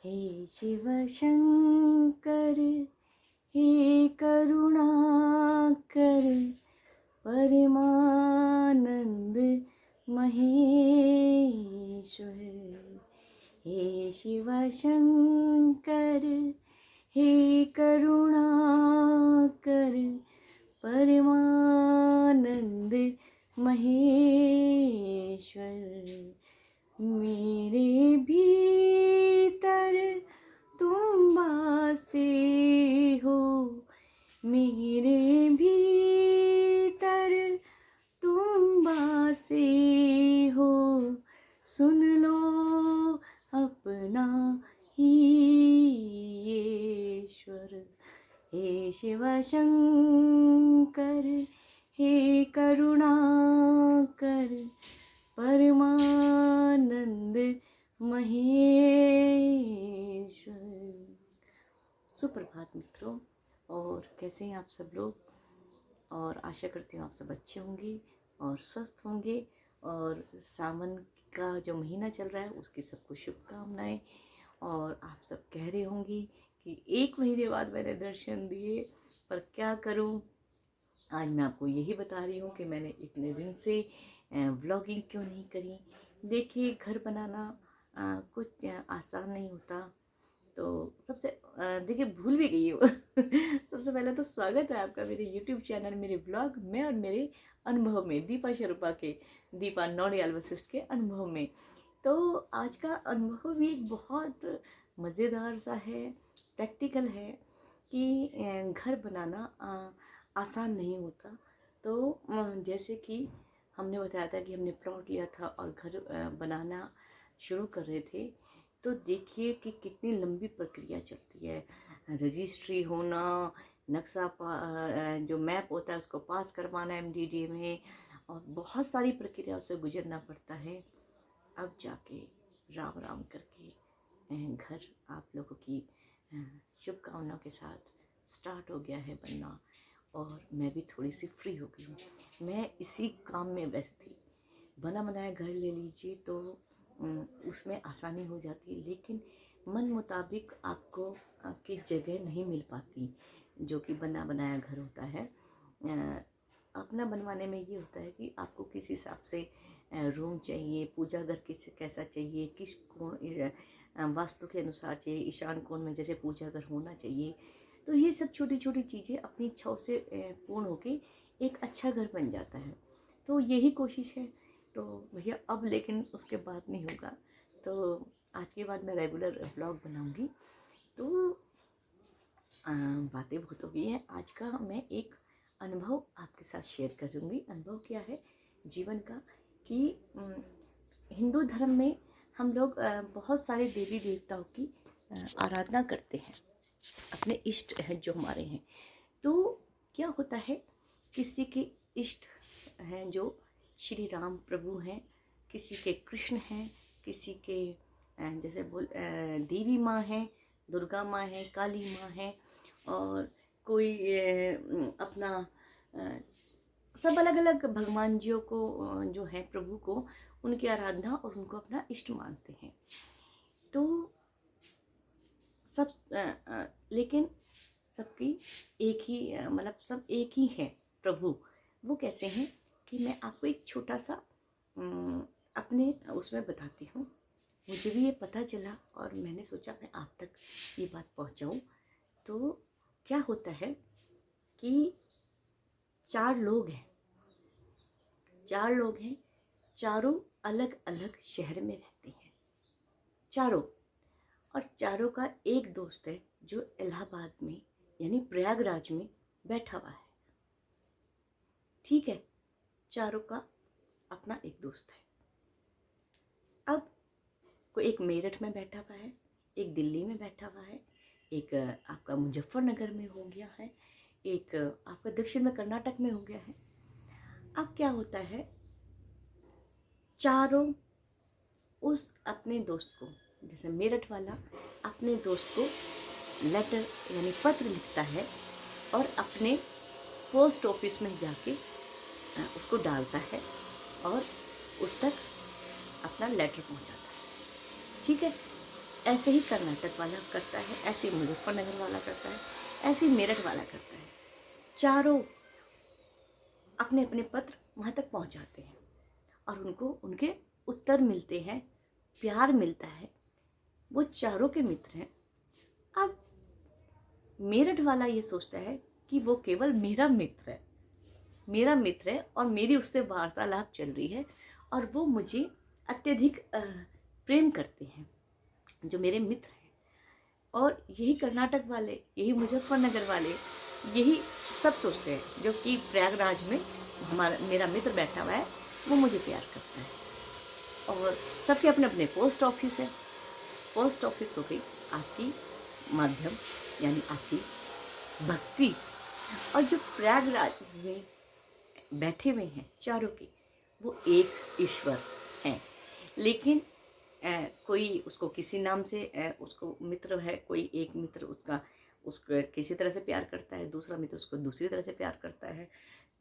हे शिव शंकर, हे करुणाकर, परमानंद महेश्वर। हे शिव शंकर, हे करुणाकर, परमानंद महेश्वर। मेरे भीतर तुम वासे हो, मेरे भीतर तुम वासे हो, सुन लो अपना ही ईश्वर। हे शिव शंकर, हे करुणाकर, परमानंद महेश्वर। सुप्रभात मित्रों, और कैसे हैं आप सब लोग। और आशा करती हूँ आप सब अच्छे होंगे और स्वस्थ होंगे। और सावन का जो महीना चल रहा है उसकी सबको शुभकामनाएं। और आप सब कह रहे होंगे कि 1 महीने बाद मैंने दर्शन दिए, पर क्या करूँ। आज मैं आपको यही बता रही हूँ कि मैंने इतने दिन से व्लॉगिंग क्यों नहीं करी। देखिए, घर बनाना कुछ आसान नहीं होता। तो सबसे देखिए, भूल भी गई हूँ सबसे पहले तो स्वागत है आपका मेरे YouTube चैनल, मेरे ब्लॉग में और मेरे अनुभव में, दीपा शरुपा के, दीपा नौडियाल वशिष्ठ के अनुभव में। तो आज का अनुभव भी एक बहुत मज़ेदार सा है, प्रैक्टिकल है कि घर बनाना आसान नहीं होता। तो जैसे कि हमने बताया था कि हमने प्लॉट लिया था और घर बनाना शुरू कर रहे थे। तो देखिए कि कितनी लंबी प्रक्रिया चलती है। रजिस्ट्री होना, नक्शा जो मैप होता है उसको पास करवाना MDDA में, और बहुत सारी प्रक्रियाओं से गुजरना पड़ता है। अब जाके राम राम करके घर आप लोगों की शुभकामनाओं के साथ स्टार्ट हो गया है बनना। और मैं भी थोड़ी सी फ्री हो गई हूँ। मैं इसी काम में व्यस्त थी। बना बनाया घर ले लीजिए तो उसमें आसानी हो जाती है, लेकिन मन मुताबिक आपको की जगह नहीं मिल पाती। जो कि बना बनाया घर होता है, अपना बनवाने में ये होता है कि आपको किस हिसाब से रूम चाहिए, पूजा घर किस कैसा चाहिए, किस कोण वास्तु के अनुसार चाहिए, ईशान कोण में जैसे पूजा घर होना चाहिए। तो ये सब छोटी छोटी चीज़ें अपनी इच्छाओं से पूर्ण होके एक अच्छा घर बन जाता है। तो यही कोशिश है। तो भैया अब लेकिन उसके बाद नहीं होगा। तो आज के बाद मैं रेगुलर ब्लॉग बनाऊंगी। तो बातें बहुत हो गई हैं। आज का मैं एक अनुभव आपके साथ शेयर करूंगी। अनुभव क्या है जीवन का, कि हिंदू धर्म में हम लोग बहुत सारे देवी देवताओं की आराधना करते हैं, अपने इष्ट हैं जो हमारे हैं। तो क्या होता है, किसी के इष्ट हैं जो श्री राम प्रभु हैं, किसी के कृष्ण हैं, किसी के जैसे देवी माँ हैं, दुर्गा माँ हैं, काली माँ हैं, और कोई अपना सब अलग अलग भगवान जियों को जो है प्रभु को, उनकी आराधना और उनको अपना इष्ट मानते हैं। तो सब लेकिन सबकी एक ही मतलब सब एक ही है प्रभु। वो कैसे हैं कि मैं आपको एक छोटा सा अपने उसमें बताती हूँ। मुझे भी ये पता चला और मैंने सोचा मैं आप तक ये बात पहुँचाऊँ। तो क्या होता है कि 4 लोग हैं, 4 लोग हैं, चारों अलग अलग शहर में रहते हैं, चारों। और चारों का एक दोस्त है जो इलाहाबाद में यानी प्रयागराज में बैठा हुआ है। ठीक है, चारों का अपना एक दोस्त है। अब कोई एक मेरठ में बैठा हुआ है, एक दिल्ली में बैठा हुआ है, एक आपका मुजफ्फरनगर में हो गया है, एक आपका दक्षिण में कर्नाटक में हो गया है। अब क्या होता है, चारों उस अपने दोस्त को, जैसे मेरठ वाला अपने दोस्त को लेटर यानी पत्र लिखता है और अपने पोस्ट ऑफिस में जाके उसको डालता है और उस तक अपना लेटर पहुंचाता है। ठीक है। ऐसे ही कर्नाटक वाला करता है, ऐसे ही मुजफ्फरनगर वाला करता है, ऐसे ही मेरठ वाला करता है। चारों अपने अपने पत्र वहाँ तक पहुँचाते हैं और उनको उनके उत्तर मिलते हैं, प्यार मिलता है। वो चारों के मित्र हैं। अब मेरठ वाला ये सोचता है कि वो केवल मेरा मित्र है, मेरा मित्र है और मेरी उससे वार्तालाप चल रही है और वो मुझे अत्यधिक प्रेम करते हैं, जो मेरे मित्र हैं। और यही कर्नाटक वाले, यही मुजफ्फरनगर वाले, यही सब सोचते हैं, जो कि प्रयागराज में मेरा मित्र बैठा हुआ है, वो मुझे प्यार करता है। और सबके अपने अपने पोस्ट ऑफिस है। पोस्ट ऑफिस हो गई आपकी माध्यम, यानी आपकी भक्ति। और जो प्रयागराज में बैठे हुए हैं चारों के, वो एक ईश्वर हैं। लेकिन कोई उसको किसी नाम से उसको मित्र है, कोई एक मित्र उसको किसी तरह से प्यार करता है, दूसरा मित्र उसको दूसरी तरह से प्यार करता है,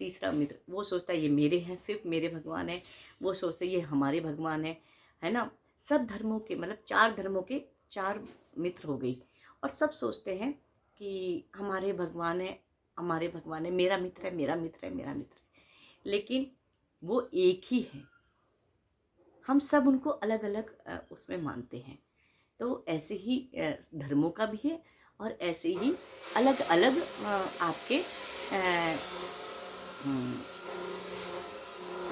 तीसरा मित्र वो सोचता है ये मेरे हैं, सिर्फ मेरे भगवान हैं, वो सोचते ये हमारे भगवान है ना। सब धर्मों के, मतलब 4 धर्मों के 4 मित्र हो गई और सब सोचते हैं कि हमारे भगवान है, हमारे भगवान है, मेरा मित्र है, मेरा मित्र है, मेरा मित्र है। लेकिन वो एक ही है। हम सब उनको अलग अलग उसमें मानते हैं। तो ऐसे ही धर्मों का भी है और ऐसे ही अलग अलग आपके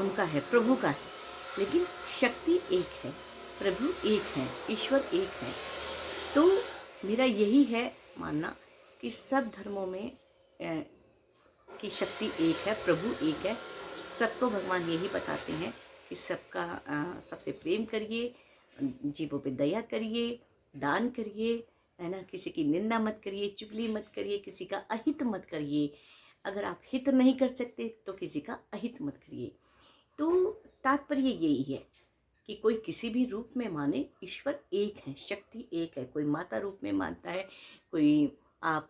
उनका है, प्रभु का है। लेकिन शक्ति एक है, प्रभु एक है, ईश्वर एक है। तो मेरा यही है मानना कि सब धर्मों में की शक्ति एक है, प्रभु एक है। सबको भगवान यही बताते हैं कि सबसे प्रेम करिए, जीवों पे दया करिए, दान करिए, है ना। किसी की निंदा मत करिए, चुगली मत करिए, किसी का अहित मत करिए। अगर आप हित नहीं कर सकते तो किसी का अहित मत करिए। तो तात्पर्य यही है कि कोई किसी भी रूप में माने, ईश्वर एक है, शक्ति एक है। कोई माता रूप में मानता है, कोई आप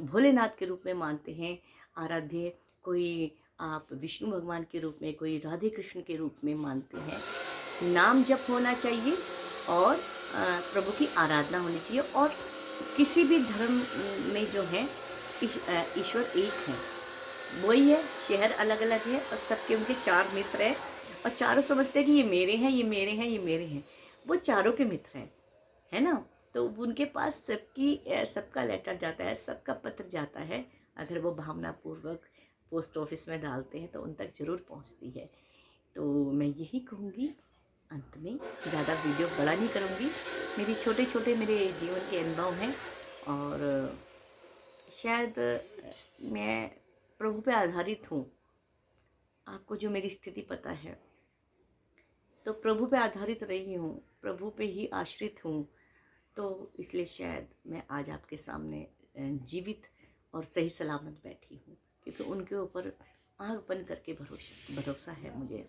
भोलेनाथ के रूप में मानते हैं आराध्य, कोई आप विष्णु भगवान के रूप में, कोई राधे कृष्ण के रूप में मानते हैं। नाम जप होना चाहिए और प्रभु की आराधना होनी चाहिए। और किसी भी धर्म में जो है ईश्वर एक है, वही है। शहर अलग अलग है और सबके उनके 4 मित्र हैं और चारों समझते हैं कि ये मेरे हैं, ये मेरे हैं, ये मेरे हैं। वो चारों के मित्र हैं, है ना। तो उनके पास सबका लेटर जाता है, सबका पत्र जाता है। अगर वो भावनापूर्वक पोस्ट ऑफिस में डालते हैं तो उन तक ज़रूर पहुंचती है। तो मैं यही कहूँगी अंत में, ज़्यादा वीडियो बड़ा नहीं करूँगी। मेरे छोटे छोटे मेरे जीवन के अनुभव हैं और शायद मैं प्रभु पे आधारित हूँ। आपको जो मेरी स्थिति पता है, तो प्रभु पे आधारित रही हूँ, प्रभु पे ही आश्रित हूँ। तो इसलिए शायद मैं आज आपके सामने जीवित और सही सलामत बैठी हूँ, क्योंकि उनके ऊपर आँख बंद करके भरोसा है मुझे।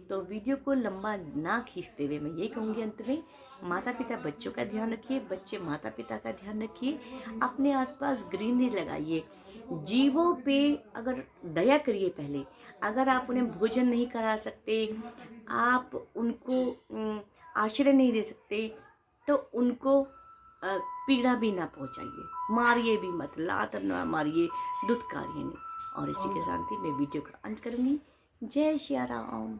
तो वीडियो को लंबा ना खींचते हुए मैं ये कहूँगी अंत में, माता पिता बच्चों का ध्यान रखिए, बच्चे माता पिता का ध्यान रखिए। अपने आसपास ग्रीनरी लगाइए, जीवों पे अगर दया करिए पहले। अगर आप उन्हें भोजन नहीं करा सकते, आप उनको आश्रय नहीं दे सकते, तो उनको पीड़ा भी ना पहुंचाइए, मारिए भी मत, लात ना मारिए, दुत्कारिए नहीं। और इसी के साथ ही मैं वीडियो का अंत करूँगी। जय श्री राम।